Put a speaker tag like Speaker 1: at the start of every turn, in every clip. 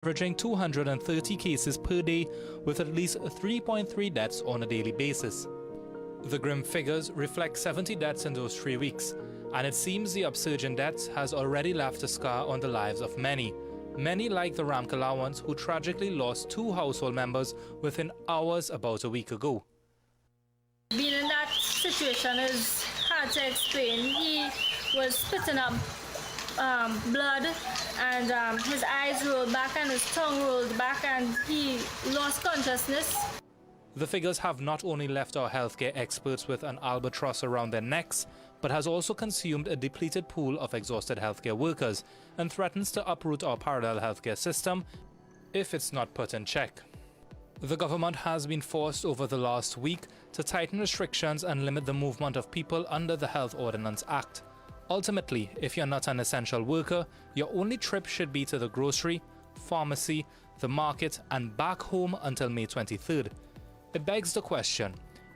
Speaker 1: averaging 230 cases per day with at least 3.3 deaths on a daily basis. The grim figures reflect 70 deaths in those 3 weeks, and it seems the upsurge in deaths has already left a scar on the lives of many. Many like the Ramkalawans who tragically lost 2 household members within hours about a week ago.
Speaker 2: Being in that situation is hard to explain. He was spitting up blood, and his eyes rolled back and his tongue rolled back, and he lost consciousness.
Speaker 1: The figures have not only left our healthcare experts with an albatross around their necks, but has also consumed a depleted pool of exhausted healthcare workers and threatens to uproot our parallel healthcare system if it's not put in check. The government has been forced over the last week to tighten restrictions and limit the movement of people under the Health Ordinance Act. Ultimately, if you're not an essential worker, your only trip should be to the grocery, pharmacy, the market, and back home until May 23rd. It begs the question,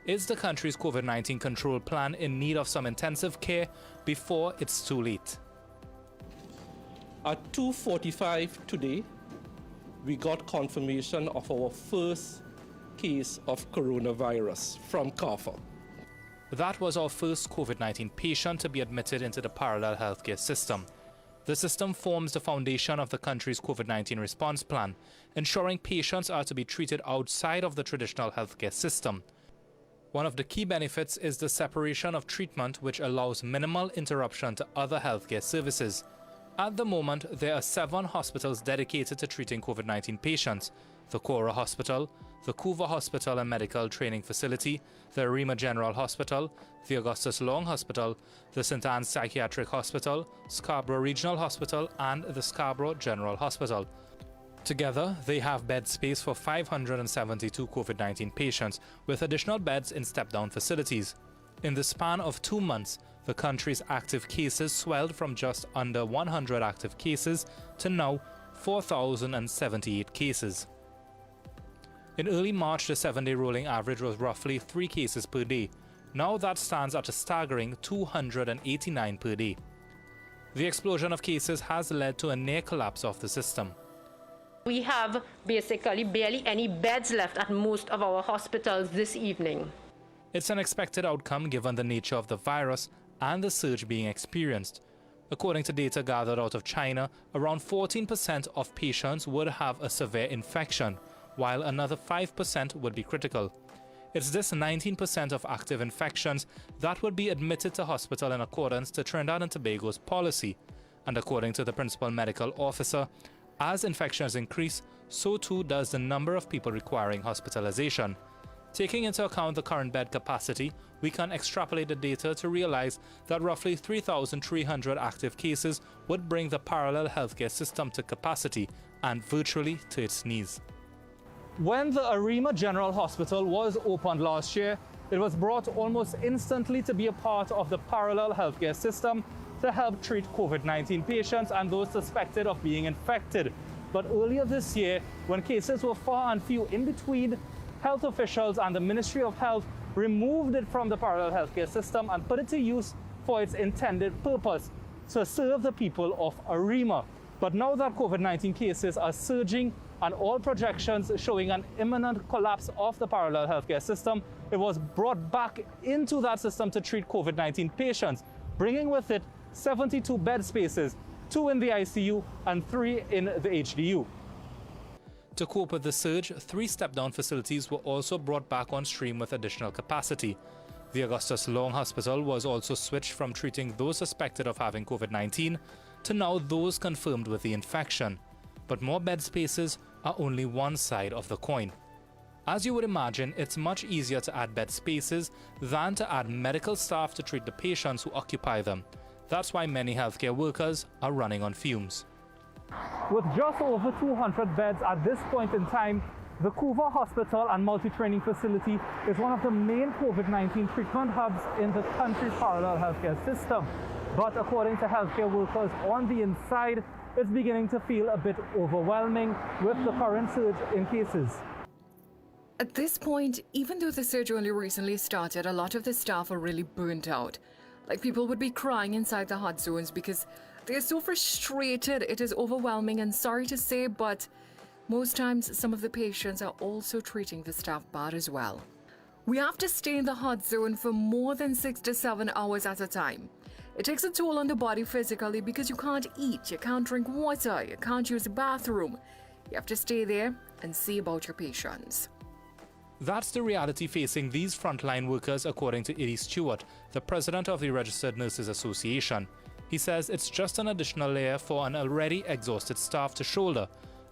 Speaker 1: is the country's COVID-19 control plan in need of some intensive care before it's too late?
Speaker 3: At 2:45 today, we got confirmation of our first case of coronavirus from CARFA.
Speaker 1: That was our first COVID-19 patient to be admitted into the parallel healthcare system. The system forms the foundation of the country's COVID-19 response plan, ensuring patients are to be treated outside of the traditional healthcare system. One of the key benefits is the separation of treatment, which allows minimal interruption to other healthcare services. At the moment, there are 7 hospitals dedicated to treating COVID-19 patients: the Cora Hospital, the Couva Hospital and Medical Training Facility, the Arima General Hospital, the Augustus Long Hospital, the St. Anne's Psychiatric Hospital, Scarborough Regional Hospital, and the Scarborough General Hospital. Together, they have bed space for 572 COVID-19 patients, with additional beds in step-down facilities. In the span of 2 months, the country's active cases swelled from just under 100 active cases to now 4,078 cases. In early March, the 7-day rolling average was roughly 3 cases per day. Now that stands at a staggering 289 per day. The explosion of cases has led to a near collapse of the system.
Speaker 4: We have basically barely any beds left at most of our hospitals this evening.
Speaker 1: It's an expected outcome given the nature of the virus and the surge being experienced. According to data gathered out of China, around 14% of patients would have a severe infection, while another 5% would be critical. It's this 19% of active infections that would be admitted to hospital in accordance to Trinidad and Tobago's policy. And according to the principal medical officer, as infections increase, so too does the number of people requiring hospitalization. Taking into account the current bed capacity, we can extrapolate the data to realize that roughly 3,300 active cases would bring the parallel healthcare system to capacity and virtually to its knees. When the Arima General Hospital was opened last year, it was brought almost instantly to be a part of the parallel healthcare system to help treat COVID-19 patients and those suspected of being infected. But earlier this year, when cases were far and few in between, health officials and the Ministry of Health removed it from the parallel healthcare system and put it to use for its intended purpose, to serve the people of Arima. But now that COVID-19 cases are surging and all projections showing an imminent collapse of the parallel healthcare system, it was brought back into that system to treat COVID-19 patients, bringing with it 72 bed spaces, 2 in the ICU and 3 in the HDU. To cope with the surge, 3 step-down facilities were also brought back on stream with additional capacity. The Augustus Long Hospital was also switched from treating those suspected of having COVID-19 to now those confirmed with the infection. But more bed spaces are only one side of the coin. As you would imagine, it's much easier to add bed spaces than to add medical staff to treat the patients who occupy them. That's why many healthcare workers are running on fumes. With just over 200 beds at this point in time, the Couva Hospital and Multi-Training Facility is one of the main COVID-19 treatment hubs in the country's parallel healthcare system. But according to healthcare workers on the inside, it's beginning to feel a bit overwhelming with the current surge in cases.
Speaker 5: At this point, even though the surge only recently started, a lot of the staff are really burnt out. Like, people would be crying inside the hot zones because they're so frustrated. It is overwhelming, and sorry to say, but Most times, some of the patients are also treating the staff bad as well. We have to stay in the hot zone for more than 6 to 7 hours at a time. It takes a toll on the body physically because you can't eat, you can't drink water, you can't use the bathroom. You have to stay there and see about your patients.
Speaker 1: That's the reality facing these frontline workers, according to Eddie Stewart, the president of the Registered Nurses Association. He says it's just an additional layer for an already exhausted staff to shoulder,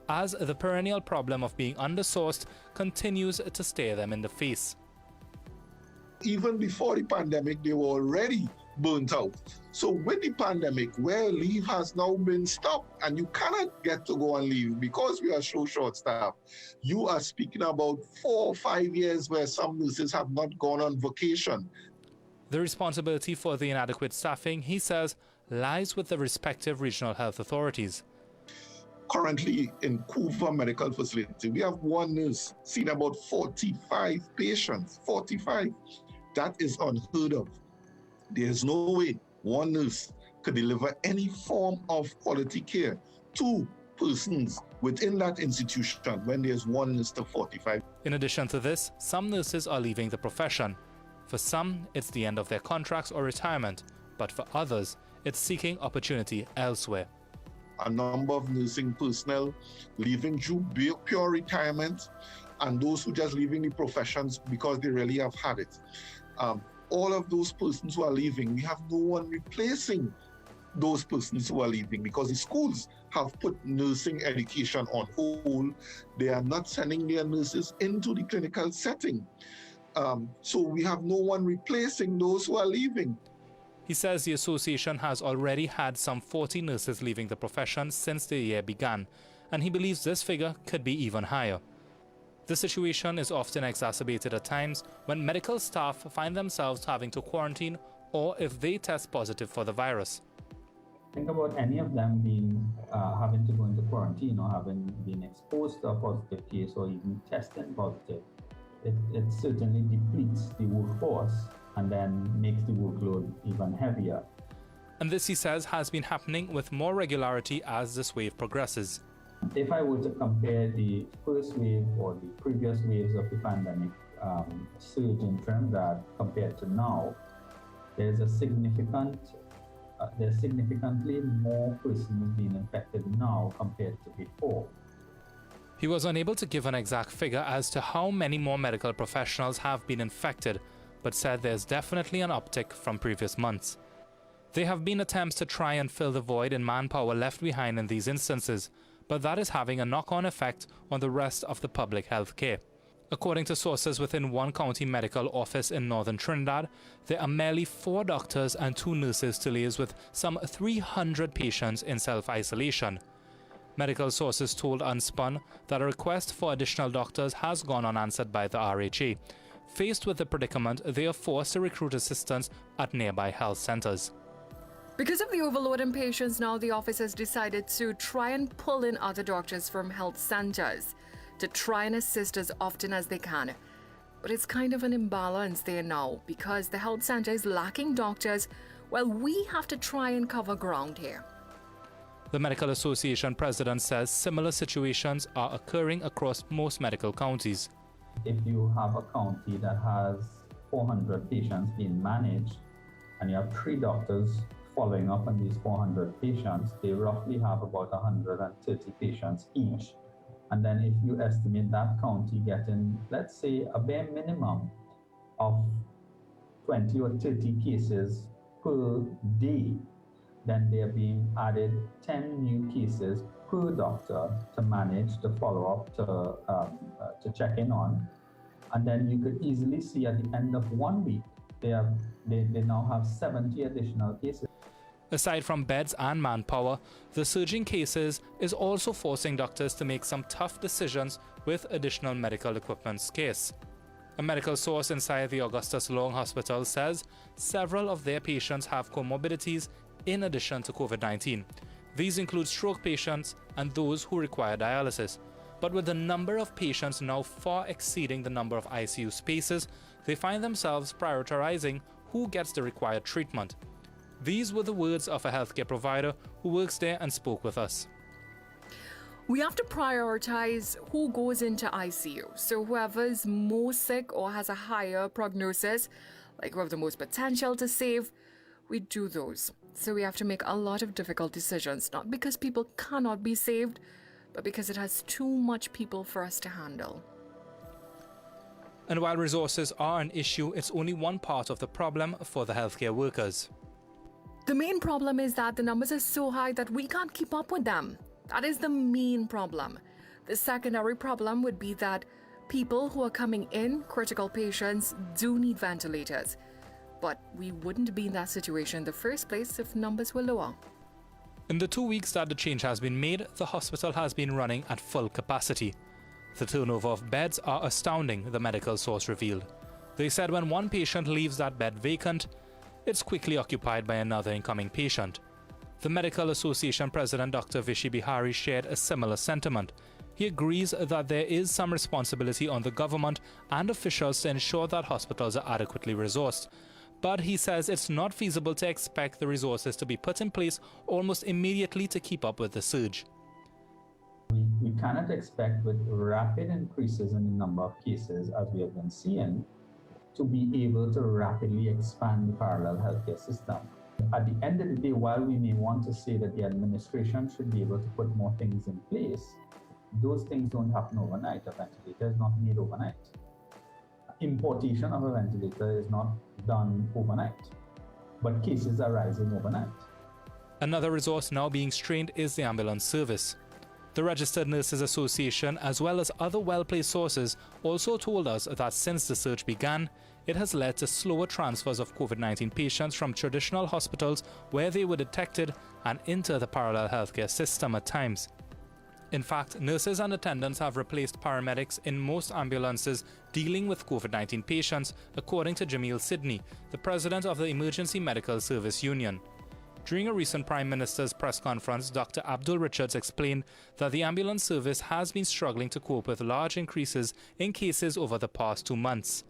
Speaker 1: as the perennial problem of being undersourced continues to stare them in the face.
Speaker 6: Even before the pandemic, they were already burnt out. So with the pandemic, where leave has now been stopped and you cannot get to go on leave because we are so short-staffed, you are speaking about 4 or 5 years where some nurses have not gone on vacation.
Speaker 1: The responsibility for the inadequate staffing, he says, lies with the respective regional health authorities.
Speaker 6: Currently in Couva Medical Facility, we have one nurse seen about 45 patients, 45. That is unheard of. There's no way one nurse could deliver any form of quality care to persons within that institution when there's one nurse to 45.
Speaker 1: In addition to this, some nurses are leaving the profession. For some, it's the end of their contracts or retirement, but for others, it's seeking opportunity elsewhere.
Speaker 6: A number of nursing personnel leaving due pure retirement, and those who just leaving the professions because they really have had it. All of those persons who are leaving, we have no one replacing those persons who are leaving because the schools have put nursing education on hold. They are not sending their nurses into the clinical setting. So we have no one replacing those who are leaving.
Speaker 1: He says the association has already had some 40 nurses leaving the profession since the year began, and he believes this figure could be even higher. The situation is often exacerbated at times when medical staff find themselves having to quarantine or if they test positive for the virus.
Speaker 7: Think about any of them being having to go into quarantine or having been exposed to a positive case or even testing positive. It certainly depletes the workforce and then makes the workload even heavier.
Speaker 1: And this, he says, has been happening with more regularity as this wave progresses.
Speaker 7: If I were to compare the first wave or the previous waves of the pandemic surge in Trinidad compared to now, there's significantly more persons being infected now compared to before.
Speaker 1: He was unable to give an exact figure as to how many more medical professionals have been infected, but said there's definitely an uptick from previous months. There have been attempts to try and fill the void in manpower left behind in these instances, but that is having a knock-on effect on the rest of the public health care. According to sources within one county medical office in northern Trinidad, there are merely 4 doctors and 2 nurses to liaise with some 300 patients in self-isolation. Medical sources told Unspun that a request for additional doctors has gone unanswered by the RHA. Faced with the predicament, they are forced to recruit assistants at nearby health centers.
Speaker 5: Because of the overload in patients now, the office has decided to try and pull in other doctors from health centers to try and assist as often as they can. But it's kind of an imbalance there now because the health center is lacking doctors while we have to try and cover ground here.
Speaker 1: The Medical Association president says similar situations are occurring across most medical counties.
Speaker 7: If you have a county that has 400 patients being managed and you have 3 doctors following up on these 400 patients, they roughly have about 130 patients each. And then if you estimate that county getting, let's say, a bare minimum of 20 or 30 cases per day, then they're being added 10 new cases per doctor to manage, to follow up, to check in on. And then you could easily see at the end of 1 week, they now have 70 additional cases.
Speaker 1: Aside from beds and manpower, the surging cases is also forcing doctors to make some tough decisions with additional medical equipment scarce. A medical source inside the Augustus Long Hospital says several of their patients have comorbidities in addition to COVID-19. These include stroke patients and those who require dialysis. But with the number of patients now far exceeding the number of ICU spaces, they find themselves prioritizing who gets the required treatment. These were the words of a healthcare provider who works there and spoke with us.
Speaker 5: We have to prioritize who goes into ICU. So whoever is more sick or has a higher prognosis, like who have the most potential to save, we do those. So we have to make a lot of difficult decisions, not because people cannot be saved, but because it has too much people for us to handle.
Speaker 1: And while resources are an issue, it's only one part of the problem for the healthcare workers.
Speaker 5: The main problem is that the numbers are so high that we can't keep up with them. That is the main problem. The secondary problem would be that people who are coming in, critical patients, do need ventilators. But we wouldn't be in that situation in the first place if numbers were lower.
Speaker 1: In the 2 weeks that the change has been made, the hospital has been running at full capacity. The turnover of beds are astounding, the medical source revealed. They said when one patient leaves that bed vacant, it's quickly occupied by another incoming patient. The Medical Association President Dr. Vishy Bihari shared a similar sentiment. He agrees that there is some responsibility on the government and officials to ensure that hospitals are adequately resourced. But he says it's not feasible to expect the resources to be put in place almost immediately to keep up with the surge.
Speaker 7: We cannot expect, with rapid increases in the number of cases as we have been seeing, to be able to rapidly expand the parallel healthcare system. At the end of the day, while we may want to say that the administration should be able to put more things in place, those things don't happen overnight. A ventilator is not made overnight. Importation of a ventilator is not done overnight, but cases are rising overnight.
Speaker 1: Another resource now being strained is the ambulance service. The Registered Nurses Association, as well as other well-placed sources, also told us that since the surge began, it has led to slower transfers of COVID-19 patients from traditional hospitals where they were detected and into the parallel healthcare system at times. In fact, nurses and attendants have replaced paramedics in most ambulances dealing with COVID-19 patients, according to Jamil Sidney, the president of the Emergency Medical Service Union. During a recent Prime Minister's press conference, Dr. Abdul Richards explained that the ambulance service has been struggling to cope with large increases in cases over the past 2 months.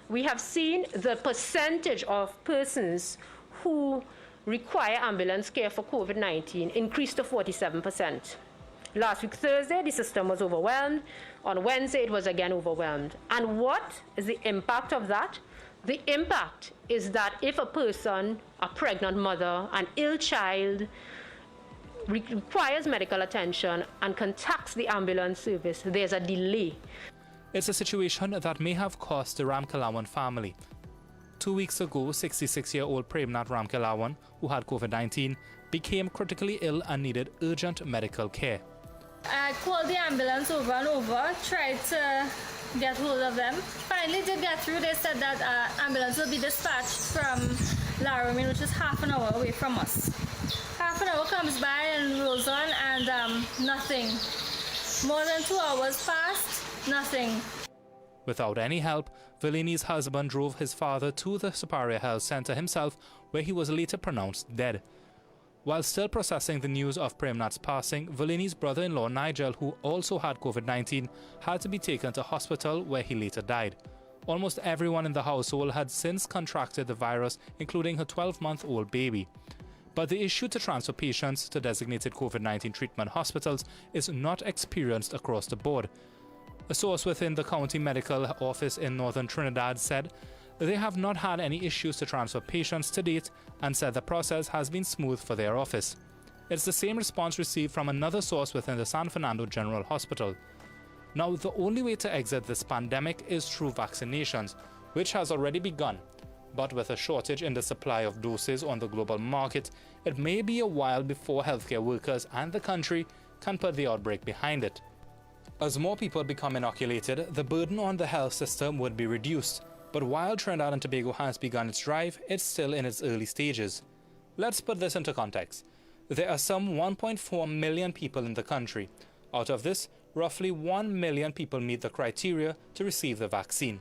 Speaker 4: We have seen the percentage of persons who require ambulance care for COVID-19 increase to 47%. Last week, Thursday, the system was overwhelmed. On Wednesday, it was again overwhelmed. And what is the impact of that? The impact is that if a person, a pregnant mother, an ill child, requires medical attention and contacts the ambulance service, there's a delay.
Speaker 1: It's a situation that may have cost the Ramkalawan family. 2 weeks ago, 66-year-old Premnath Ramkalawan, who had COVID-19, became critically ill and needed urgent medical care.
Speaker 2: I called the ambulance over and over, tried to get hold of them. Finally did get through. They said that ambulance will be dispatched from Laramie, which is half an hour away from us. Half an hour comes by and rolls on, and nothing. More than 2 hours passed, nothing.
Speaker 1: Without any help, Velini's husband drove his father to the Superior Health Centre himself, where he was later pronounced dead. While still processing the news of Premnath's passing, Velini's brother-in-law Nigel, who also had COVID-19, had to be taken to hospital where he later died. Almost everyone in the household had since contracted the virus, including her 12-month-old baby. But the issue to transfer patients to designated COVID-19 treatment hospitals is not experienced across the board. A source within the county medical office in northern Trinidad said they have not had any issues to transfer patients to date and said the process has been smooth for their office. It's the same response received from another source within the San Fernando General Hospital. Now, the only way to exit this pandemic is through vaccinations, which has already begun. But with a shortage in the supply of doses on the global market, it may be a while before healthcare workers and the country can put the outbreak behind it. As more people become inoculated, the burden on the health system would be reduced. But while Trinidad and Tobago has begun its drive, it's still in its early stages. Let's put this into context. There are some 1.4 million people in the country. Out of this, roughly 1 million people meet the criteria to receive the vaccine.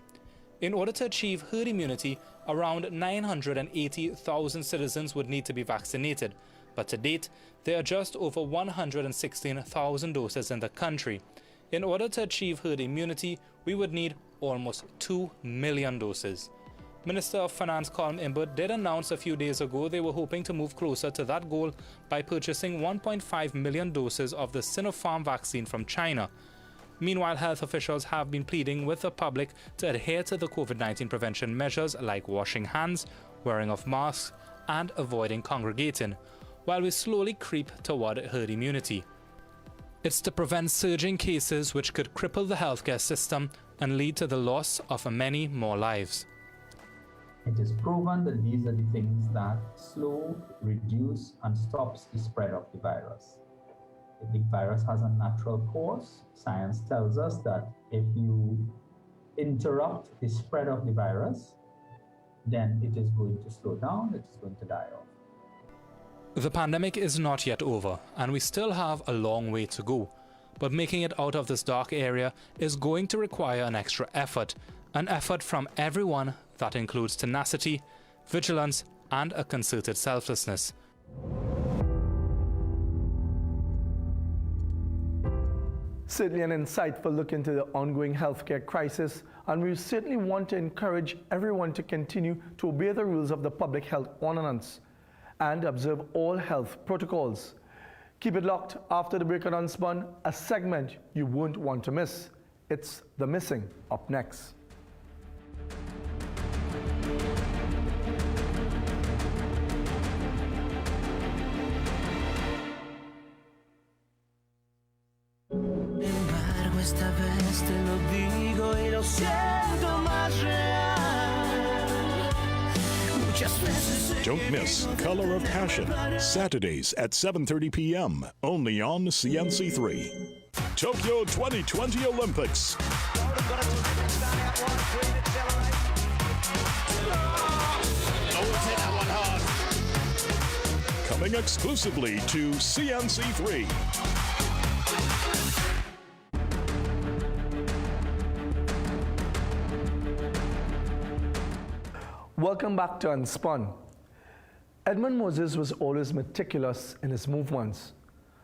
Speaker 1: In order to achieve herd immunity, around 980,000 citizens would need to be vaccinated. But to date, there are just over 116,000 doses in the country. In order to achieve herd immunity, we would need almost 2 million doses. Minister of Finance Colm Imbert did announce a few days ago they were hoping to move closer to that goal by purchasing 1.5 million doses of the Sinopharm vaccine from China. Meanwhile, health officials have been pleading with the public to adhere to the COVID-19 prevention measures like washing hands, wearing of masks, and avoiding congregating, while we slowly creep toward herd immunity. It's to prevent surging cases which could cripple the healthcare system and lead to the loss of many more lives.
Speaker 7: It is proven that these are the things that slow, reduce, and stops the spread of the virus. The virus has a natural course. Science tells us that if you interrupt the spread of the virus, then it is going to slow down, it is going to die off.
Speaker 1: The pandemic is not yet over, and we still have a long way to go. But making it out of this dark area is going to require an extra effort, an effort from everyone that includes tenacity, vigilance, and a concerted selflessness.
Speaker 8: Certainly an insightful look into the ongoing healthcare crisis, and we certainly want to encourage everyone to continue to obey the rules of the Public Health Ordinance and observe all health protocols. Keep it locked. After the break on Unspun, a segment you won't want to miss. It's The Missing, up next.
Speaker 9: Esta vez te lo digo y lo siento más real. Muchas veces
Speaker 10: Don't miss Color of Passion, Saturdays at 7:30 p.m. only on CNC3. Tokyo 2020 Olympics. Coming exclusively to CNC3.
Speaker 8: Welcome back to Unspun. Edmund Moses was always meticulous in his movements.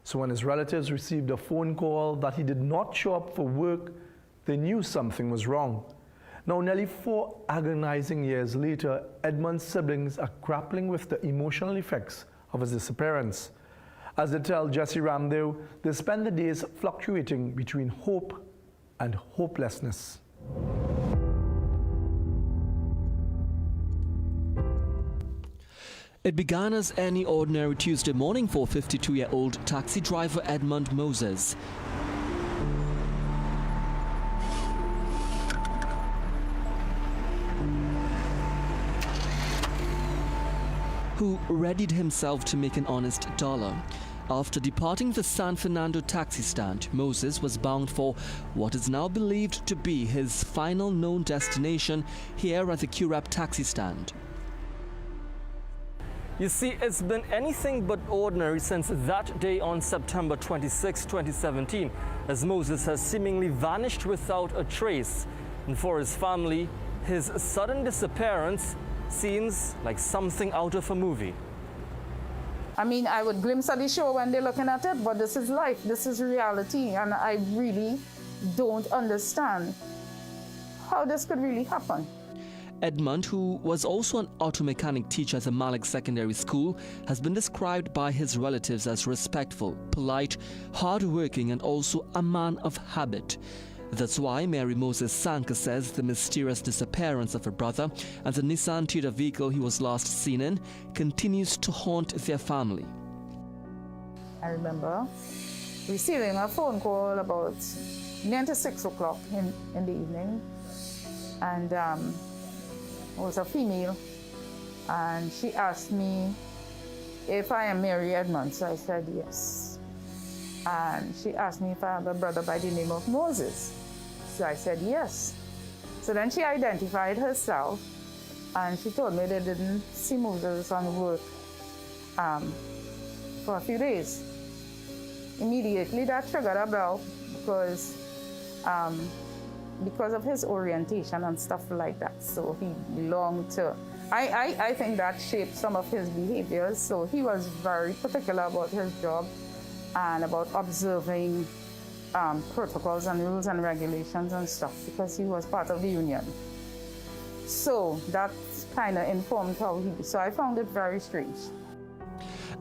Speaker 8: So when his relatives received a phone call that he did not show up for work, they knew something was wrong. Now, nearly 4 agonizing years later, Edmund's siblings are grappling with the emotional effects of his disappearance. As they tell Jesse Ramdale, they spend the days fluctuating between hope and hopelessness.
Speaker 11: It began as any ordinary Tuesday morning for 52-year-old taxi driver Edmund Moses. Who readied himself to make an honest dollar. After departing the San Fernando taxi stand, Moses was bound for what is now believed to be his final known destination here at the Currap taxi stand.
Speaker 12: You see, it's been anything but ordinary since that day on September 26, 2017, as Moses has seemingly vanished without a trace. And for his family, his sudden disappearance seems like something out of a movie.
Speaker 13: I mean, I would glimpse at the show when they're looking at it, but this is life, this is reality, and I really don't understand how this could really happen.
Speaker 11: Edmund, who was also an auto mechanic teacher at the Malik Secondary School, has been described by his relatives as respectful, polite, hard-working, and also a man of habit. That's why Mary Moses Sanka says the mysterious disappearance of her brother and the Nissan Toyota vehicle he was last seen in continues to haunt their family.
Speaker 13: I remember receiving a phone call about near to 6 o'clock in the evening, and it was a female, and she asked me if I am Mary Edmund, so I said yes. And she asked me if I have a brother by the name of Moses, so I said yes. So then she identified herself, and she told me they didn't see Moses on work for a few days. Immediately that triggered a bell because of his orientation and stuff like that. So he belonged to, I think that shaped some of his behaviors. So he was very particular about his job and about observing protocols and rules and regulations and stuff because he was part of the union. So that kind of informed how he. So I found it very strange.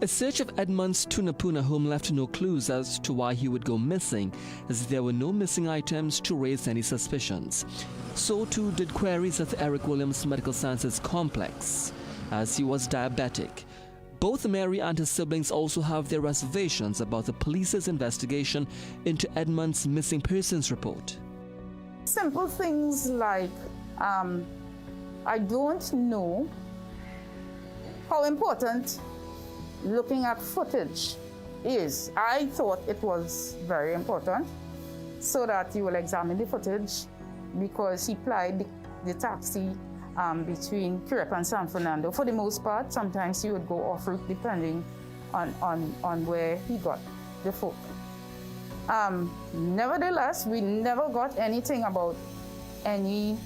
Speaker 11: A search of Edmund's Tunapuna home left no clues as to why he would go missing, as there were no missing items to raise any suspicions. So too did queries at the Eric Williams Medical Sciences Complex, as he was diabetic. Both Mary and his siblings also have their reservations about the police's investigation into Edmund's missing persons report.
Speaker 13: Simple things like, I don't know how important looking at footage is. I thought it was very important so that you will examine the footage, because he plied the taxi between Kirk and San Fernando. For the most part, sometimes he would go off route depending on where he got the folk. Nevertheless, we never got anything about any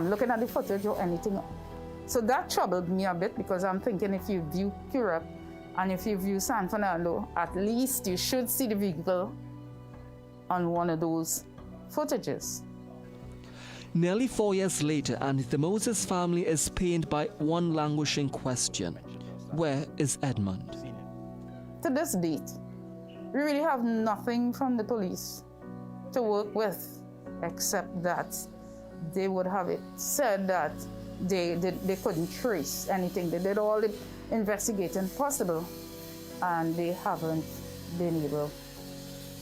Speaker 13: looking at the footage or anything. So that troubled me a bit, because I'm thinking if you view Kirk and if you view San Fernando, at least you should see the vehicle on one of those footages.
Speaker 11: Nearly 4 years later, and the Moses family is pained by one languishing question: where is Edmund?
Speaker 13: To this date, we really have nothing from the police to work with, except that they would have it said that they couldn't trace anything. They did all the investigating possible, and they haven't been able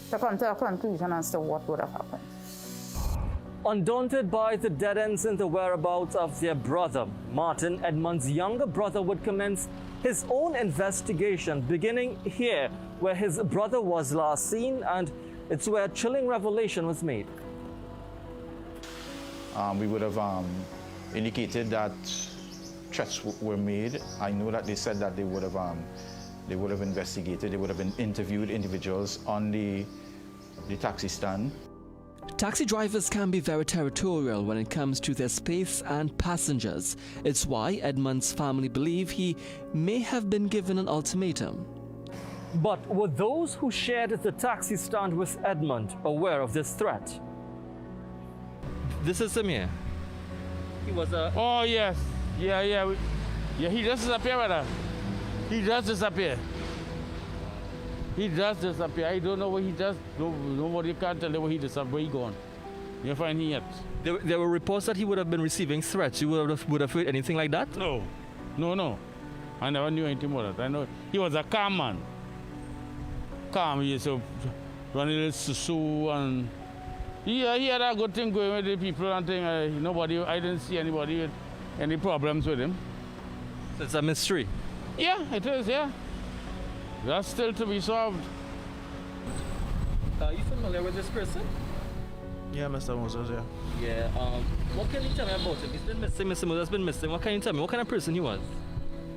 Speaker 13: to come to a conclusion as to what would have happened.
Speaker 12: Undaunted by the dead ends in the whereabouts of their brother, Martin, Edmund's younger brother, would commence his own investigation, beginning here where his brother was last seen, and it's where a chilling revelation was made.
Speaker 14: We would have indicated that threats were made. I know that they said that they would have investigated, they would have interviewed individuals on the taxi stand.
Speaker 11: Taxi drivers can be very territorial when it comes to their space and passengers. It's why Edmund's family believe he may have been given an ultimatum.
Speaker 12: But were those who shared the taxi stand with Edmund aware of this threat? This is Samir. He was a...
Speaker 15: Oh, yes. Yeah, he does disappear, brother. He does disappear. He does disappear. I don't know where he does. Nobody can't tell you where he disappeared, where he gone. You find him yet.
Speaker 12: There were reports that he would have been receiving threats. You would have heard anything like that?
Speaker 15: No. I never knew anything about that. I know he was a calm man. Calm. He used to run a little susu, and he had a good thing going with the people and thing. I didn't see anybody with any problems with him.
Speaker 12: So it's a mystery?
Speaker 15: Yeah, it is, yeah. That's still to be solved.
Speaker 12: Are you familiar with this person?
Speaker 16: Yeah, Mr. Moses, yeah.
Speaker 12: Yeah, what can you tell me about him? He's been missing, Mr. Moses has been missing. What can you tell me? What kind of person he was?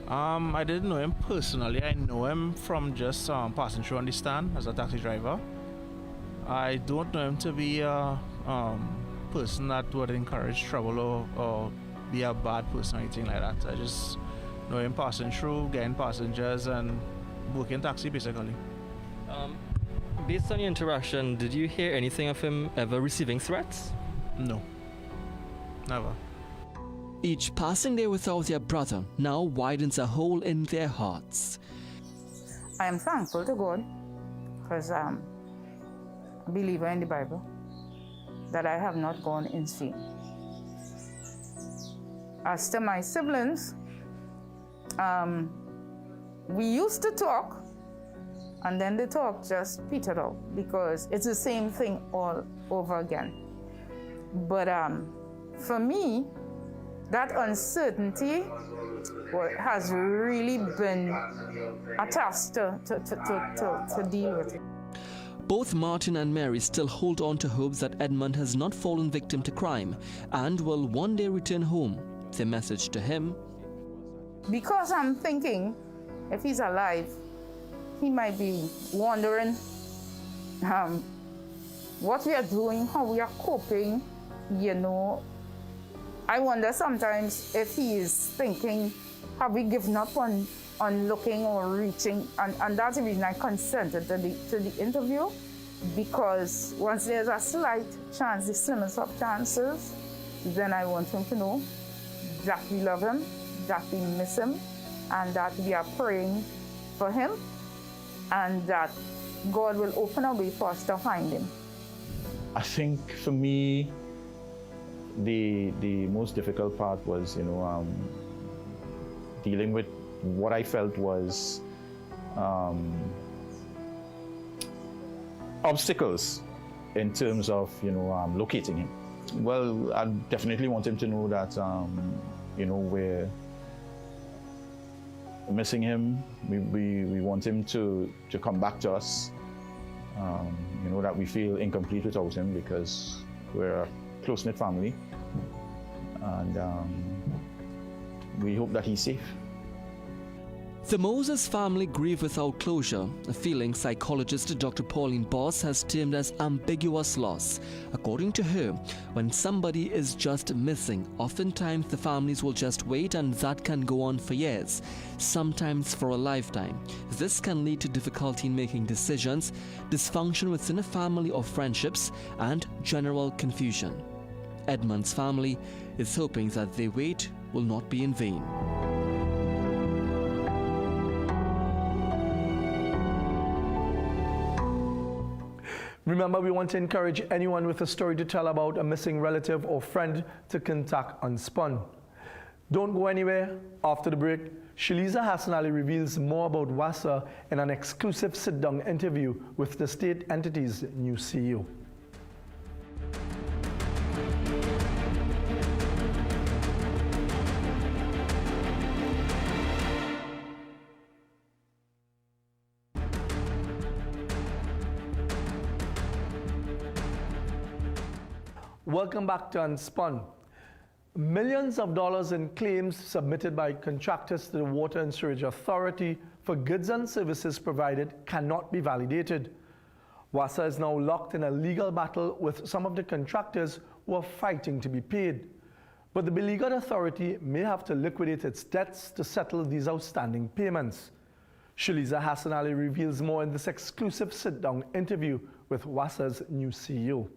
Speaker 16: I didn't know him personally. I know him from just passing through on the stand as a taxi driver. I don't know him to be a person that would encourage trouble or be a bad person or anything like that. I just know him passing through, getting passengers, and working taxi basically.
Speaker 12: Based on your interaction, did you hear anything of him ever receiving threats?
Speaker 16: No, never.
Speaker 11: Each passing day without their brother now widens a hole in their hearts.
Speaker 13: I am thankful to God, because I'm a believer in the Bible, that I have not gone insane. As to my siblings, we used to talk, and then the talk just petered out, because it's the same thing all over again. But for me, that uncertainty has really been a task to deal with.
Speaker 11: Both Martin and Mary still hold on to hopes that Edmund has not fallen victim to crime and will one day return home. Their message to him:
Speaker 13: because I'm thinking, if he's alive, he might be wondering what we are doing, how we are coping, I wonder sometimes if he is thinking, have we given up on looking or reaching? And that's the reason I consented to the interview, because once there's a slight chance, the slimmest of chances, then I want him to know that we love him, that we miss him, and that we are praying for him, and that God will open a way for us to find him.
Speaker 14: I think for me, the most difficult part was, dealing with what I felt was obstacles in terms of, locating him. Well, I definitely want him to know that, we're missing him. We want him to come back to us. That we feel incomplete without him because we're a close-knit family. And we hope that he's safe.
Speaker 11: The Moses family grieve without closure, a feeling psychologist Dr. Pauline Boss has termed as ambiguous loss. According to her, when somebody is just missing, oftentimes the families will just wait, and that can go on for years, sometimes for a lifetime. This can lead to difficulty in making decisions, dysfunction within a family or friendships, and general confusion. Edmund's family is hoping that their wait will not be in vain.
Speaker 8: Remember, we want to encourage anyone with a story to tell about a missing relative or friend to contact Unspun. Don't go anywhere. After the break, Shaliza Hassan Ali reveals more about WASA in an exclusive sit-down interview with the state entity's new CEO. Welcome back to Unspun. Millions of dollars in claims submitted by contractors to the Water and Sewerage Authority for goods and services provided cannot be validated. WASA is now locked in a legal battle with some of the contractors who are fighting to be paid. But the beleaguered authority may have to liquidate its debts to settle these outstanding payments. Shaliza Hassan Ali reveals more in this exclusive sit-down interview with WASA's new CEO.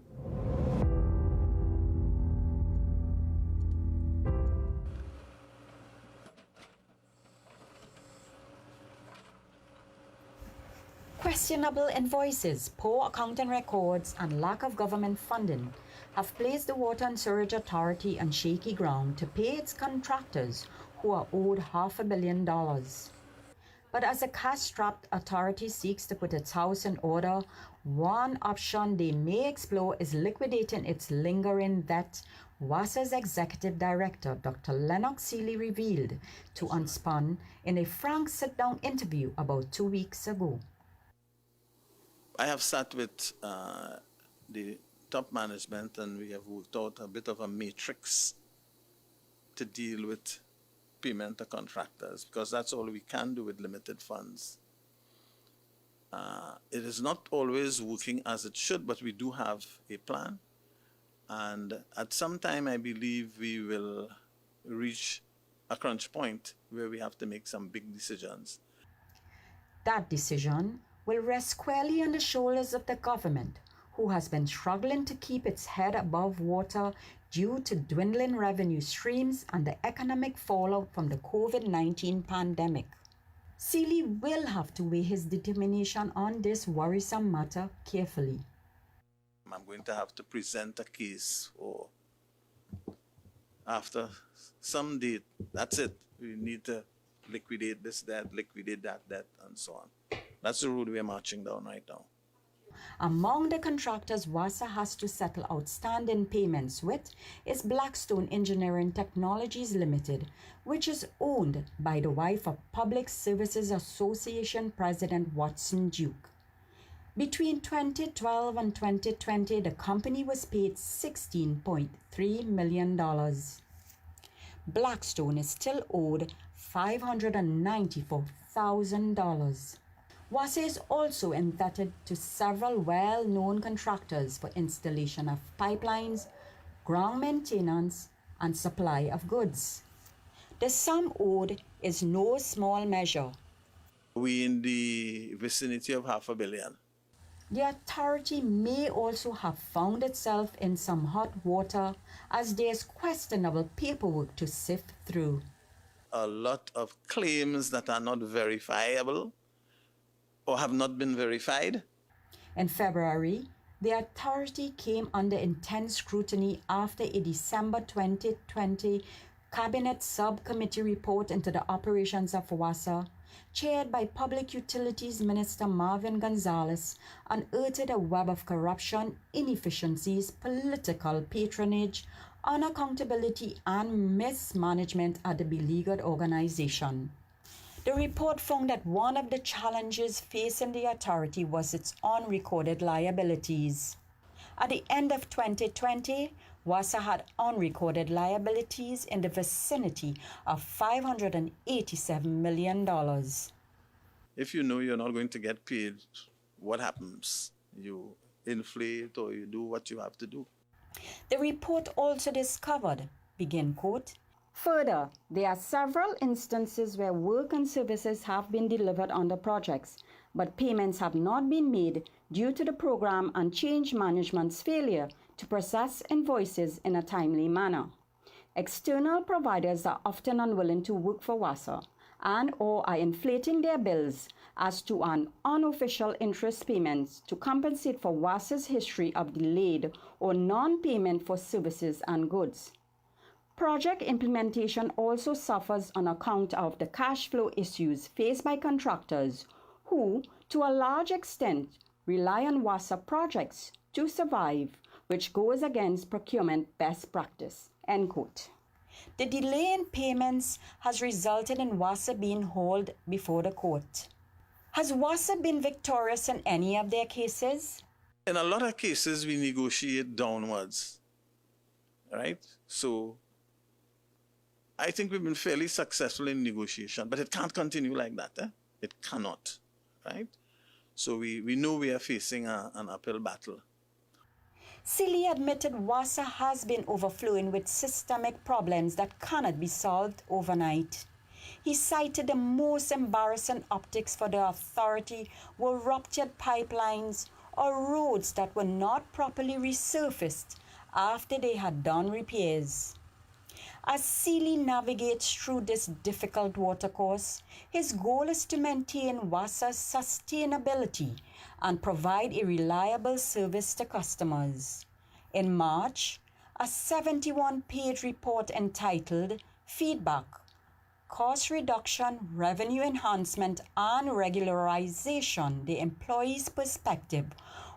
Speaker 17: Questionable invoices, poor accounting records, and lack of government funding have placed the Water and Sewerage Authority on shaky ground to pay its contractors who are owed $500 million. But as the cash-strapped authority seeks to put its house in order, one option they may explore is liquidating its lingering debt, WASA's executive director, Dr. Lennox Seeley, revealed to Unspun in a frank sit-down interview about 2 weeks ago.
Speaker 18: I have sat with the top management, and we have worked out a bit of a matrix to deal with payment to contractors, because that's all we can do with limited funds. It is not always working as it should, but we do have a plan. And at some time, I believe we will reach a crunch point where we have to make some big decisions.
Speaker 17: That decision will rest squarely on the shoulders of the government, who has been struggling to keep its head above water due to dwindling revenue streams and the economic fallout from the COVID-19 pandemic. Seeley will have to weigh his determination on this worrisome matter carefully.
Speaker 18: I'm going to have to present a case for after some date. That's it. We need to liquidate this debt, liquidate that debt, and so on. That's the road we're marching down right now.
Speaker 17: Among the contractors WASA has to settle outstanding payments with is Blackstone Engineering Technologies Limited, which is owned by the wife of Public Services Association President Watson Duke. Between 2012 and 2020, the company was paid $16.3 million. Blackstone is still owed $594,000. WASA is also indebted to several well-known contractors for installation of pipelines, ground maintenance, and supply of goods. The sum owed is no small measure.
Speaker 18: We're in the vicinity of $500 million.
Speaker 17: The authority may also have found itself in some hot water as there's questionable paperwork to sift through.
Speaker 18: A lot of claims that are not verifiable or have not been verified.
Speaker 17: In February, the authority came under intense scrutiny after a December 2020 Cabinet Subcommittee report into the operations of WASA, chaired by Public Utilities Minister Marvin Gonzalez, unearthed a web of corruption, inefficiencies, political patronage, unaccountability, and mismanagement at the beleaguered organization. The report found that one of the challenges facing the authority was its unrecorded liabilities. At the end of 2020, WASA had unrecorded liabilities in the vicinity of $587 million.
Speaker 18: If you know you're not going to get paid, what happens? You inflate or you do what you have to do.
Speaker 17: The report also discovered, begin quote, further, there are several instances where work and services have been delivered under projects, but payments have not been made due to the program and change management's failure to process invoices in a timely manner. External providers are often unwilling to work for WASA and or are inflating their bills as to an unofficial interest payments to compensate for WASA's history of delayed or non-payment for services and goods. Project implementation also suffers on account of the cash flow issues faced by contractors who, to a large extent, rely on WASA projects to survive, which goes against procurement best practice, end quote. The delay in payments has resulted in WASA being hauled before the court. Has WASA been victorious in any of their cases?
Speaker 18: In a lot of cases, we negotiate downwards, right? So I think we've been fairly successful in negotiation, but it can't continue like that. It cannot, right? So we know we are facing an uphill battle.
Speaker 17: Sealy admitted WASA has been overflowing with systemic problems that cannot be solved overnight. He cited the most embarrassing optics for the authority were ruptured pipelines or roads that were not properly resurfaced after they had done repairs. As Sealy navigates through this difficult watercourse, his goal is to maintain WASA's sustainability and provide a reliable service to customers. In March, a 71-page report entitled Feedback, Cost Reduction, Revenue Enhancement, and Regularization, the Employee's Perspective,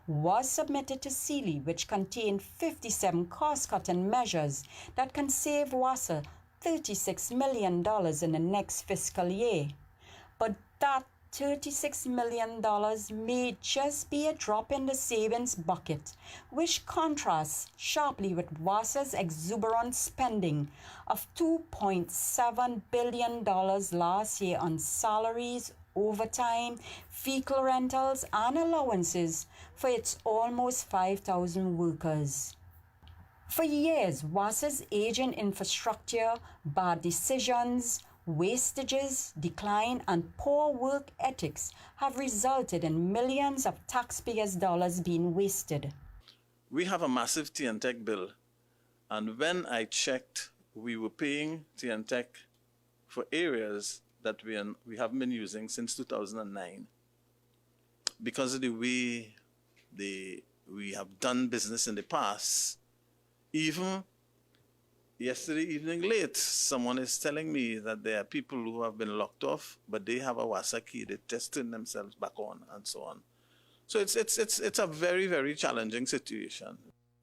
Speaker 17: was submitted to Sealy, which contained 57 cost-cutting measures that can save WASA $36 million in the next fiscal year. But that $36 million may just be a drop in the savings bucket, which contrasts sharply with WASA's exuberant spending of $2.7 billion last year on salaries, overtime, vehicle rentals, and allowances for its almost 5,000 workers. For years, WASA's aging infrastructure, bad decisions, wastages, decline, and poor work ethics have resulted in millions of taxpayers' dollars being wasted.
Speaker 18: We have a massive TNTech bill, and when I checked, we were paying TNTech for areas that we haven't been using since 2009. Because of the way we have done business in the past, even yesterday evening late, someone is telling me that there are people who have been locked off, but they have a WASA key, they just turn themselves back on, and so on. So it's a very, very challenging situation.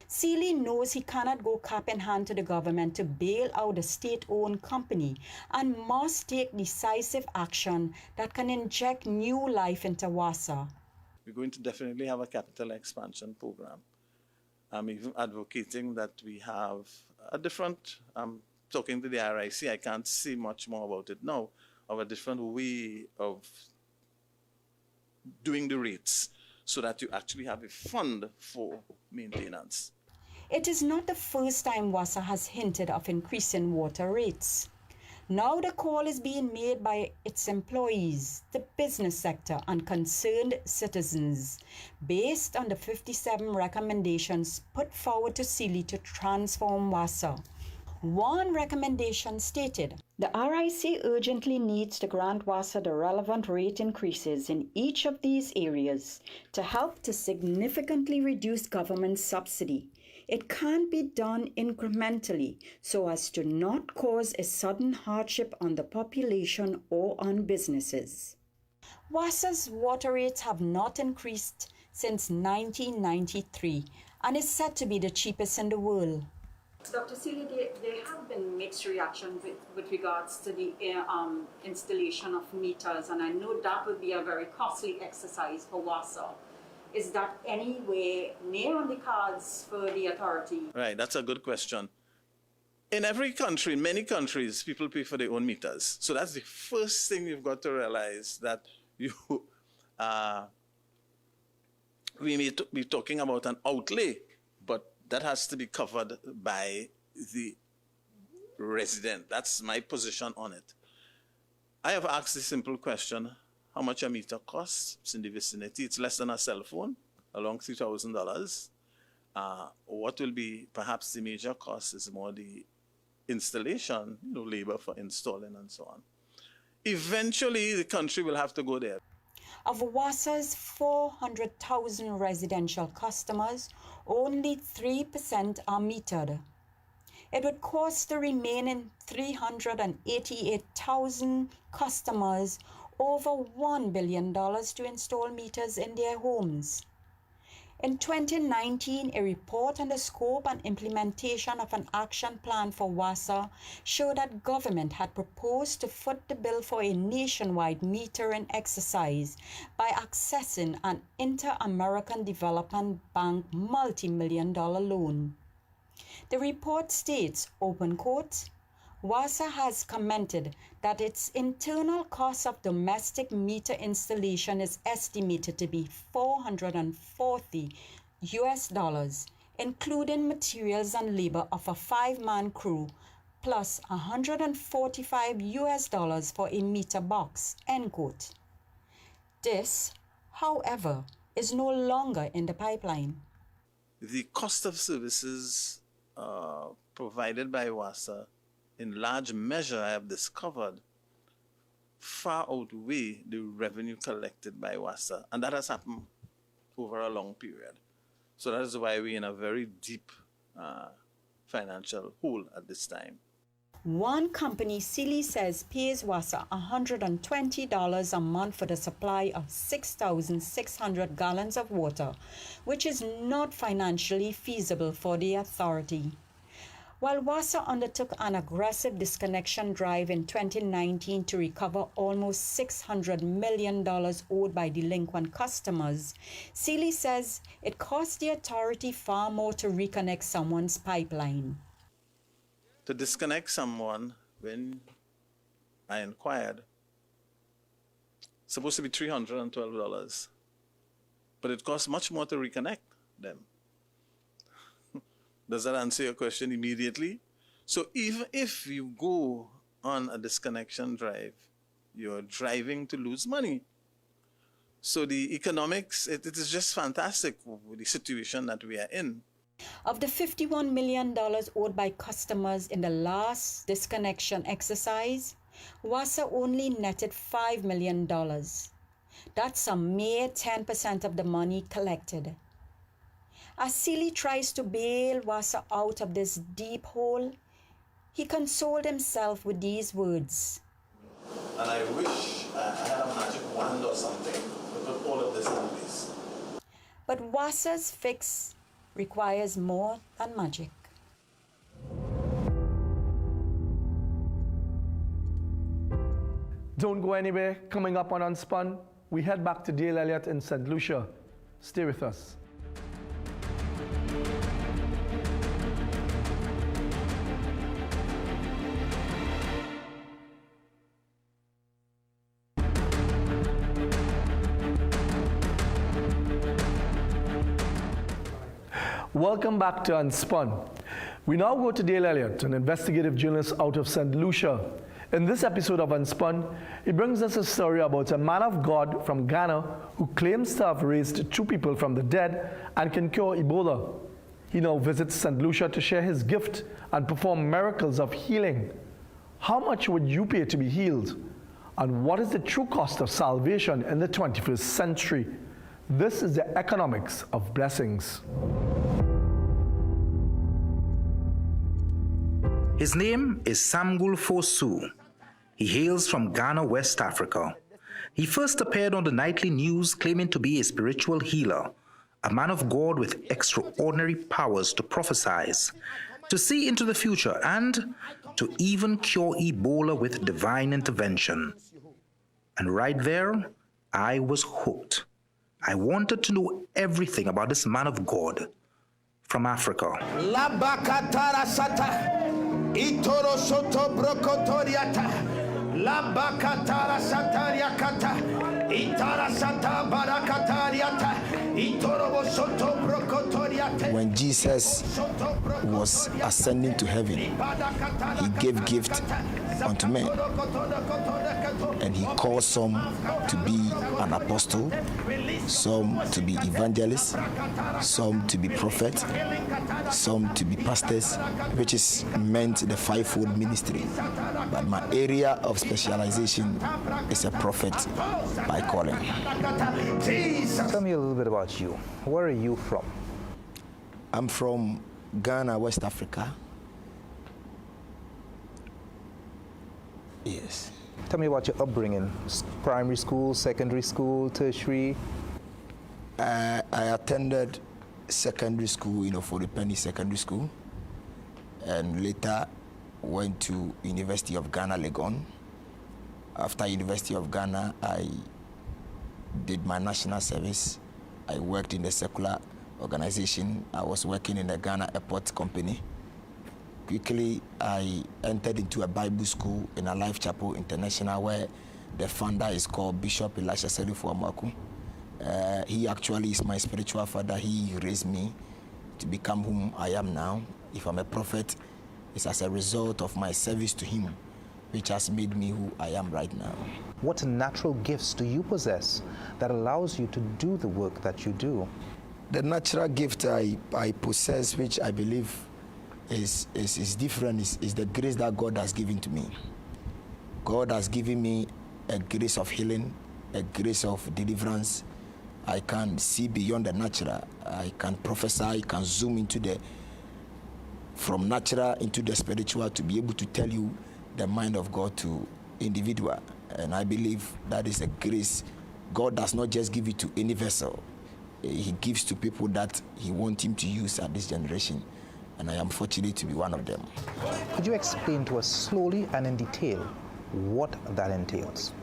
Speaker 17: Sealy knows he cannot go cap in hand to the government to bail out a state-owned company and must take decisive action that can inject new life into WASA.
Speaker 18: We're going to definitely have a capital expansion program. I'm even advocating that we have a different, I'm talking to the RIC, I can't say much more about it now, of a different way of doing the rates so that you actually have a fund for maintenance.
Speaker 17: It is not the first time WASA has hinted of increasing water rates. Now the call is being made by its employees, the business sector, and concerned citizens, based on the 57 recommendations put forward to Sealy to transform WASA. One recommendation stated, the RIC urgently needs to grant WASA the relevant rate increases in each of these areas to help to significantly reduce government subsidy. It can't be done incrementally so as to not cause a sudden hardship on the population or on businesses. WASA's water rates have not increased since 1993 and is said to be the cheapest in the world.
Speaker 19: Dr. Sealy, there have been mixed reactions with regards to the installation of meters, and I know that would be a very costly exercise for WASA. Is that anywhere near on the cards for the authority? Right, that's a good question. In every country, in many countries, people pay for their own meters. So that's the first thing you've got to realize, that we may be talking about an outlay, but that has to be covered by the resident. That's my position on it. I have asked a simple question: how much a meter costs? It's in the vicinity. It's less than a cell phone, along $3,000. What will be perhaps the major cost is more the installation, labor for installing and so on. Eventually, the country will have to go there.
Speaker 17: Of WASA's 400,000 residential customers, only 3% are metered. It would cost the remaining 388,000 customers over $1 billion to install meters in their homes. In 2019, a report on the scope and implementation of an action plan for WASA showed that government had proposed to foot the bill for a nationwide metering exercise by accessing an Inter-American Development Bank multi-million-dollar loan. The report states, open quote, WASA has commented that its internal cost of domestic meter installation is estimated to be $440, including materials and labor of a 5-man crew, plus $145 for a meter box, end quote. This, however, is no longer in the pipeline.
Speaker 18: The cost of services provided by WASA, in large measure, I have discovered, far outweigh the revenue collected by WASA. And that has happened over a long period. So that is why we're in a very deep financial hole at this time.
Speaker 17: One company, Sealy, says pays WASA $120 a month for the supply of 6,600 gallons of water, which is not financially feasible for the authority. While WASA undertook an aggressive disconnection drive in 2019 to recover almost $600 million owed by delinquent customers, Sealy says it cost the authority far more to reconnect someone's pipeline.
Speaker 18: To disconnect someone, when I inquired, supposed to be $312, but it costs much more to reconnect them. Does that answer your question immediately? So even if you go on a disconnection drive, you're driving to lose money. So the economics, it is just fantastic with the situation that we are in.
Speaker 17: Of the $51 million owed by customers in the last disconnection exercise, WASA only netted $5 million. That's a mere 10% of the money collected. As Sealy tries to bail WASA out of this deep hole, he consoled himself with these words.
Speaker 18: And I wish I had a magic wand or something to put all of this in place.
Speaker 17: But WASA's fix requires more than magic.
Speaker 8: Don't go anywhere. Coming up on Unspun, we head back to Dale Elliott in St. Lucia. Stay with us. Welcome back to Unspun. We now go to Dale Elliott, an investigative journalist out of St. Lucia. In this episode of Unspun, he brings us a story about a man of God from Ghana who claims to have raised 2 people from the dead and can cure Ebola. He now visits St. Lucia to share his gift and perform miracles of healing. How much would you pay to be healed? And what is the true cost of salvation in the 21st century? This is the economics of blessings.
Speaker 20: His name is Samgul Fosu. He hails from Ghana, West Africa. He first appeared on the nightly news claiming to be a spiritual healer, a man of God with extraordinary powers to prophesy, to see into the future, and to even cure Ebola with divine intervention. And right there, I was hooked. I wanted to know everything about this man of God from Africa.
Speaker 9: Itoro soto brokotoriata. Lambakatara satariakata. Itara sata barakatariata. Itoro soto brokotoriata.
Speaker 21: When Jesus was ascending to heaven, he gave gift unto men. And he called some to be an apostle, some to be evangelists, some to be prophets, some to be pastors, which is meant the fivefold ministry. But my area of specialization is a prophet by calling.
Speaker 22: Tell me a little bit about you. Where are you from?
Speaker 21: I'm from Ghana, West Africa. Yes.
Speaker 22: Tell me about your upbringing. Primary school, secondary school, tertiary?
Speaker 21: I attended secondary school, for the Penny Secondary School, and later went to University of Ghana, Legon. After University of Ghana, I did my national service. I worked in the secular organization. I was working in the Ghana Airport Company. Quickly, I entered into a Bible school in a Life Chapel International, where the founder is called Bishop Elisha Selifu Amaku. He actually is my spiritual father. He raised me to become whom I am now. If I'm a prophet, it's as a result of my service to him, which has made me who I am right now.
Speaker 22: What natural gifts do you possess that allows you to do the work that you do?
Speaker 21: The natural gift I possess, which I believe is different, is the grace that God has given to me. God has given me a grace of healing, a grace of deliverance. I can see beyond the natural. I can prophesy, I can zoom from natural into the spiritual to be able to tell you the mind of God to individual. And I believe that is a grace. God does not just give it to any vessel. He gives to people that he wants him to use at this generation. And I am fortunate to be one of them.
Speaker 22: Could you explain to us slowly and in detail what that entails?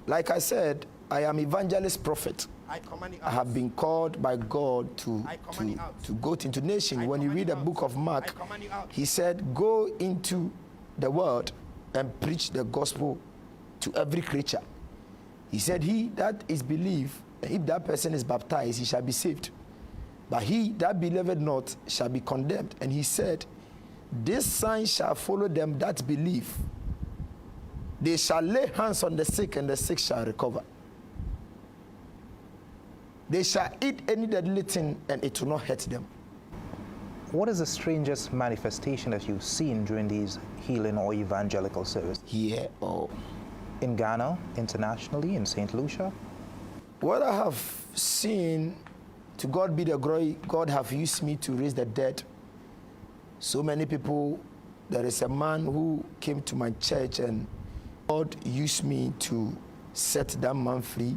Speaker 21: Like I said, I am evangelist prophet. I have been called by God to go into nation. When you read the book of Mark, he said, go into the world and preach the gospel to every creature. He said, he that is believed, if that person is baptized, he shall be saved. But he that believeth not shall be condemned. And he said, this sign shall follow them that believe. They shall lay hands on the sick, and the sick shall recover. They shall eat any deadly thing, and it will not hurt them.
Speaker 22: What is the strangest manifestation that you've seen during these healing or evangelical services?
Speaker 21: Here or
Speaker 22: in Ghana, internationally, in St. Lucia?
Speaker 21: What I have seen, to God be the glory, God have used me to raise the dead. So many people, there is a man who came to my church and God used me to set that man free.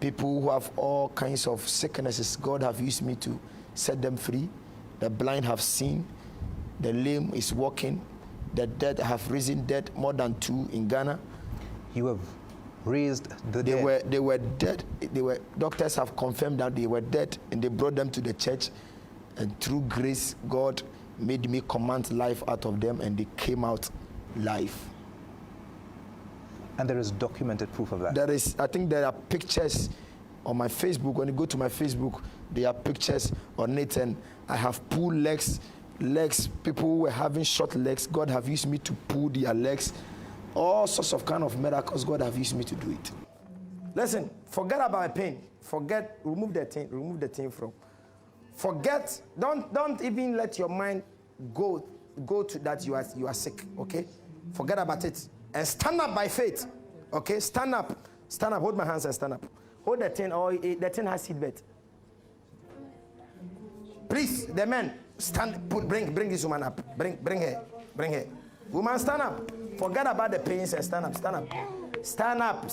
Speaker 21: People who have all kinds of sicknesses, God have used me to set them free. The blind have seen, the lame is walking, the dead have risen dead, more than 2 in Ghana.
Speaker 22: You have raised the dead?
Speaker 21: They were dead. Doctors have confirmed that they were dead, and they brought them to the church. And through grace, God made me command life out of them, and they came out live.
Speaker 22: And there is documented proof of that?
Speaker 21: I think there are pictures on my Facebook. When you go to my Facebook, there are pictures on it, and I have pulled legs, people who were having short legs. God have used me to pull their legs, All sorts of kind of miracles God have used me to do it. Listen, forget about pain. Remove the thing from. Forget, don't even let your mind go to that you are sick, okay? Forget about it. And stand up by faith, okay? Stand up, hold my hands and stand up. Hold the thing, or the thing has seatbelt. Please, the men, bring this woman up. Bring her. Woman, stand up. Forget about the pains and stand up. Stand up.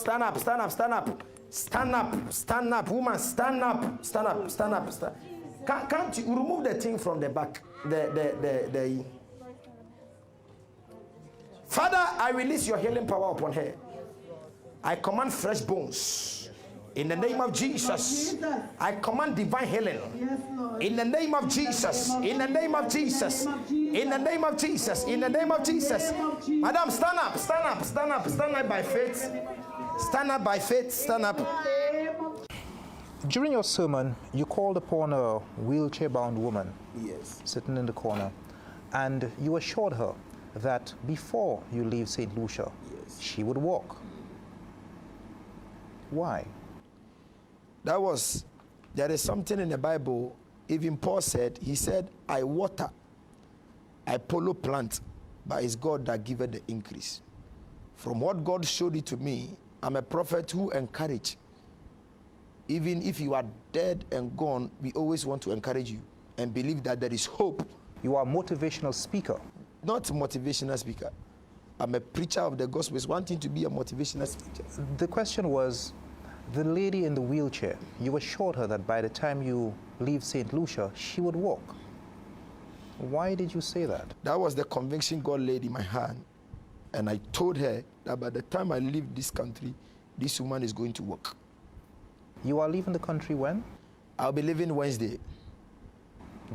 Speaker 21: Woman, stand up. Can't you remove the thing from the back? The Father, I release your healing power upon her. I command fresh bones. In the name of Jesus, I command divine healing. In the name of Jesus, in the name of Jesus, in the name of Jesus, in the name of Jesus. Madam, stand up by faith. Stand up by faith, stand up.
Speaker 22: During your sermon, you called upon a wheelchair-bound woman,
Speaker 21: yes,
Speaker 22: sitting in the corner, and you assured her that before you leave St. Lucia, yes, she would walk. Why?
Speaker 21: There is something in the Bible, even Paul said, he said, I water, I follow plant, but it's God that giveth the increase. From what God showed it to me, I'm a prophet who encourage. Even if you are dead and gone, we always want to encourage you and believe that there is hope.
Speaker 22: You are a motivational speaker.
Speaker 21: Not a motivational speaker. I'm a preacher of the gospel. It's one thing to be a motivational speaker.
Speaker 22: The question was, the lady in the wheelchair, you assured her that by the time you leave St. Lucia, she would walk. Why did you say that?
Speaker 21: That was the conviction God laid in my hand. And I told her that by the time I leave this country, this woman is going to walk.
Speaker 22: You are leaving the country when?
Speaker 21: I'll be leaving Wednesday.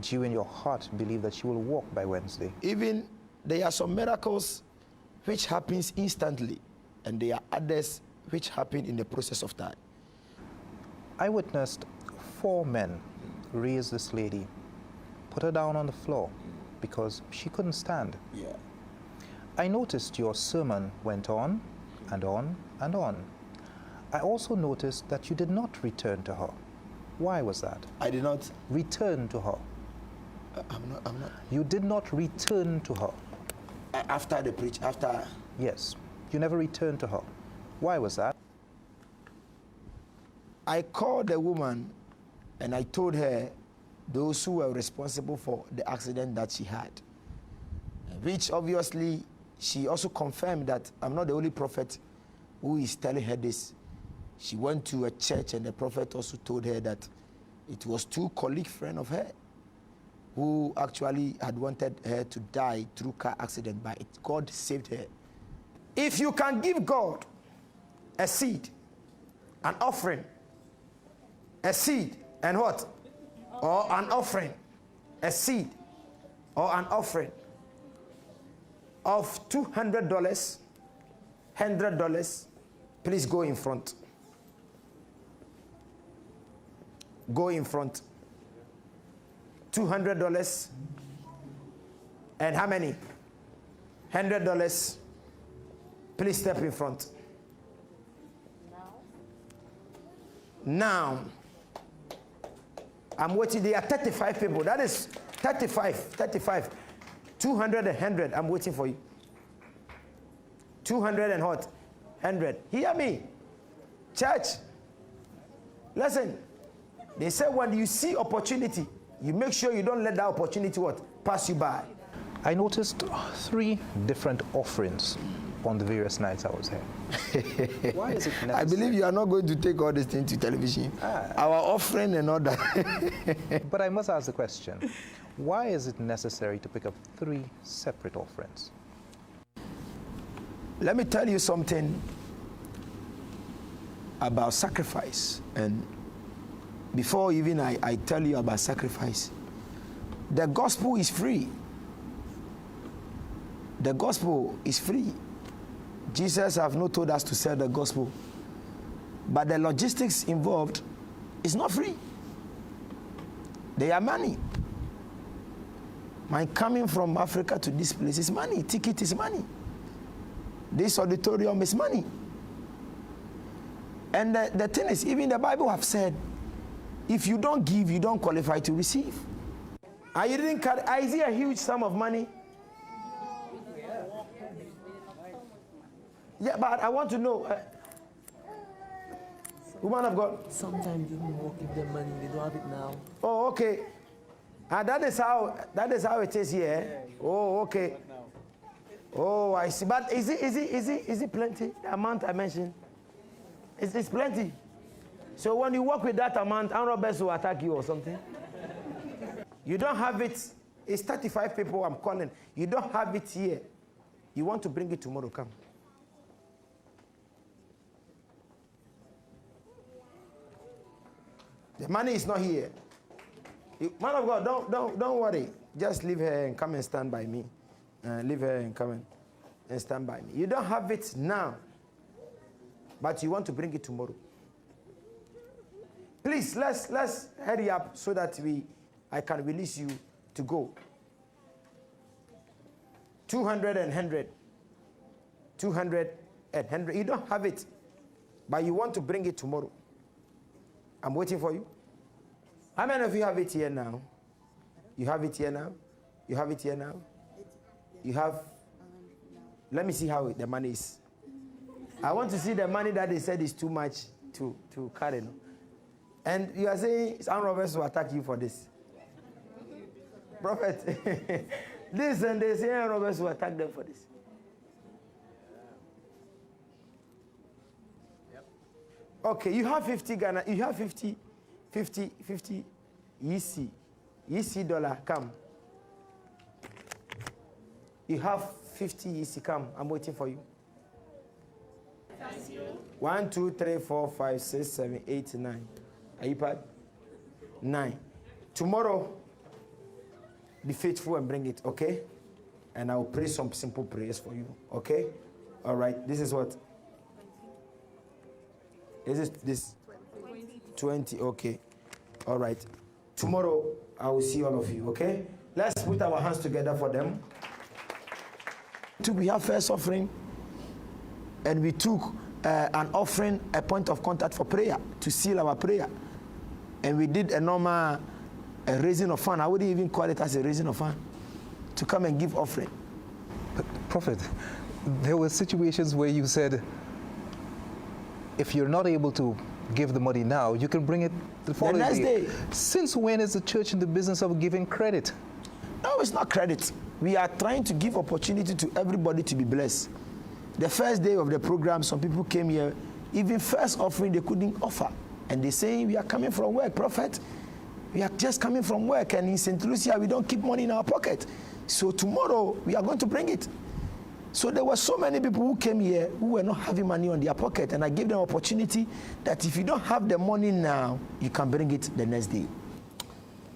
Speaker 22: Do you in your heart believe that she will walk by Wednesday?
Speaker 21: Even there are some miracles which happens instantly, and there are others which happen in the process of time.
Speaker 22: I witnessed 4 men raise this lady, put her down on the floor because she couldn't stand.
Speaker 21: Yeah.
Speaker 22: I noticed your sermon went on and on and on. I also noticed that you did not return to her. Why was that?
Speaker 21: I did not
Speaker 22: return to her.
Speaker 21: I'm not.
Speaker 22: You did not return to her.
Speaker 21: After the preach, after?
Speaker 22: Yes. You never returned to her. Why was that?
Speaker 21: I called the woman and I told her those who were responsible for the accident that she had, which obviously she also confirmed that I'm not the only prophet who is telling her this. She went to a church and the prophet also told her that it was 2 colleague friends of her who actually had wanted her to die through car accident, but God saved her. If you can give God a seed, an offering, a seed, and what? Or an offering, a seed, or an offering of $200, $100, please go in front. Go in front. $200, and how many? $100. Please step in front. Now, I'm waiting. There are 35 people. That is 35. 200 and 100. I'm waiting for you. 200 and what? 100. Hear me. Church, listen. They say when you see opportunity, you make sure you don't let that opportunity what? Pass you by.
Speaker 22: I noticed 3 different offerings on the various nights I was here. Why is it necessary?
Speaker 21: I believe you are not going to take all these things to television. Our offering and all that.
Speaker 22: But I must ask the question, why is it necessary to pick up 3 separate offerings?
Speaker 21: Let me tell you something about sacrifice. And before even I tell you about sacrifice, the gospel is free. The gospel is free. Jesus have not told us to sell the gospel, but the logistics involved is not free. They are money. My coming from Africa to this place is money. Ticket is money. This auditorium is money. And the thing is, even the Bible have said, if you don't give, you don't qualify to receive. And you didn't cut, is it a huge sum of money? Yeah, but I want to know, woman of God.
Speaker 3: Sometimes you don't give them money, they don't have it now.
Speaker 21: Oh, okay. And that is how it is here. Oh, okay. Oh, I see. But is it plenty? The amount I mentioned? It's plenty. So when you work with that amount, armed robbers will attack you or something. You don't have it. It's 35 people I'm calling. You don't have it here. You want to bring it tomorrow, come. The money is not here. Man of God, don't worry. Just leave her and come and stand by me. Leave her and come and stand by me. You don't have it now, but you want to bring it tomorrow. Please, let's hurry up so that I can release you to go. 200 and 100. 200 and 100. You don't have it, but you want to bring it tomorrow. I'm waiting for you. How many of you have it here now? You have it here now? You have it here now? You have... Let me see how the money is. I want to see the money that they said is too much to carry. And you are saying some robbers will attack you for this. Prophet, this and they say robbers will attack them for this. Okay, you have 50 Ghana, you have 50 EC dollar, come. You have 50 EC, come. I'm waiting for you. 1, 2, 3, 4, 5, 6, 7, 8, 9. Are you pad? 9. Tomorrow, be faithful and bring it, okay? And I will pray some simple prayers for you, okay? All right, this is what? Is this 20? Okay. All right. Tomorrow, I will see all of you, okay? Let's put our hands together for them. We have first offering, and we took an offering, a point of contact for prayer, to seal our prayer. And we did a normal raising of fund. I wouldn't even call it as a raising of fund, to come and give offering.
Speaker 22: But, Prophet, there were situations where you said, if you're not able to give the money now, you can bring it the following day. Since when is the church in the business of giving credit?
Speaker 21: No, it's not credit. We are trying to give opportunity to everybody to be blessed. The first day of the program, some people came here, even first offering they couldn't offer. And they say, we are coming from work, Prophet. We are just coming from work, and in St. Lucia, we don't keep money in our pocket. So tomorrow, we are going to bring it. So there were so many people who came here who were not having money on their pocket, and I gave them opportunity that if you don't have the money now, you can bring it the next day.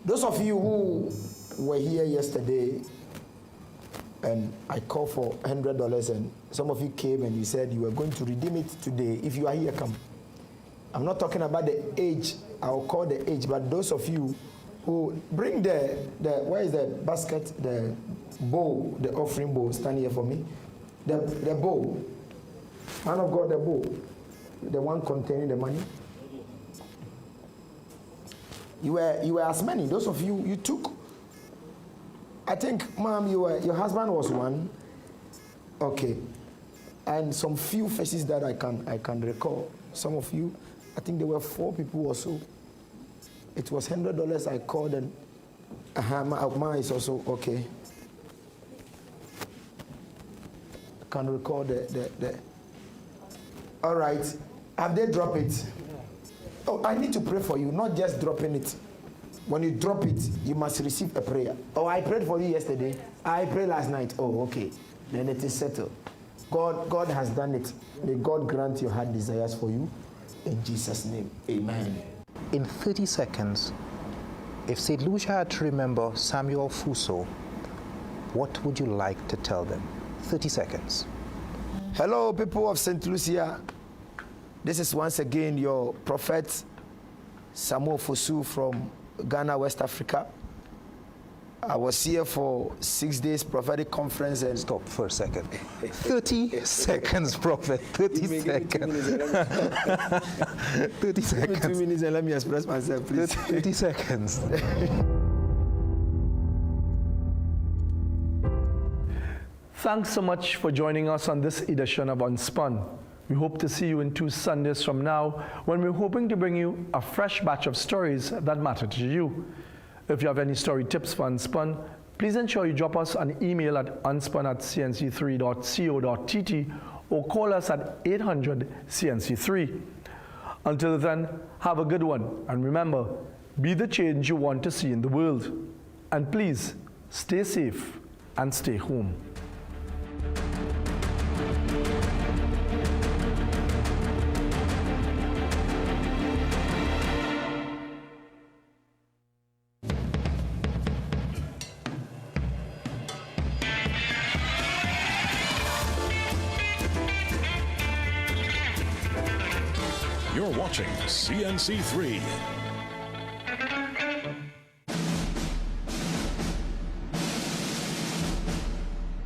Speaker 21: Those of you who were here yesterday, and I called for $100, and some of you came and you said you were going to redeem it today. If you are here, come. I'm not talking about the age. I'll call the age, but those of you who bring the where is the basket, the bowl, the offering bowl, stand here for me. The bowl. Man of God, the bowl. The one containing the money. You were as many. Those of you, you took. I think, Mom, your husband was one. Okay. And some few faces that I can recall. Some of you, I think there were 4 people or so. It was $100 I called, and mine is also okay. I can recall the. All right. Have they dropped it? Oh, I need to pray for you, not just dropping it. When you drop it, you must receive a prayer. Oh, I prayed for you yesterday. I prayed last night. Oh, okay. Then it is settled. God has done it. May God grant your heart desires for you. In Jesus' name, amen.
Speaker 22: In 30 seconds, if St. Lucia had to remember Samuel Fuso, what would you like to tell them? 30 seconds.
Speaker 21: Hello, people of St. Lucia. This is once again your prophet, Samuel Fuso from Ghana, West Africa. I was here for 6 days prophetic conference and...
Speaker 22: Stop for a second. 30 seconds, Prophet. 30 seconds. 30 seconds.
Speaker 21: Give me 2 minutes and let me express myself, please.
Speaker 22: 30 seconds.
Speaker 8: Thanks so much for joining us on this edition of Unspun. We hope to see you in 2 Sundays from now when we're hoping to bring you a fresh batch of stories that matter to you. If you have any story tips for Unspun, please ensure you drop us an email at unspun@cnc3.co.tt or call us at 800-CNC3. Until then, have a good one, and remember, be the change you want to see in the world. And please, stay safe and stay home.
Speaker 10: You're watching CNC3.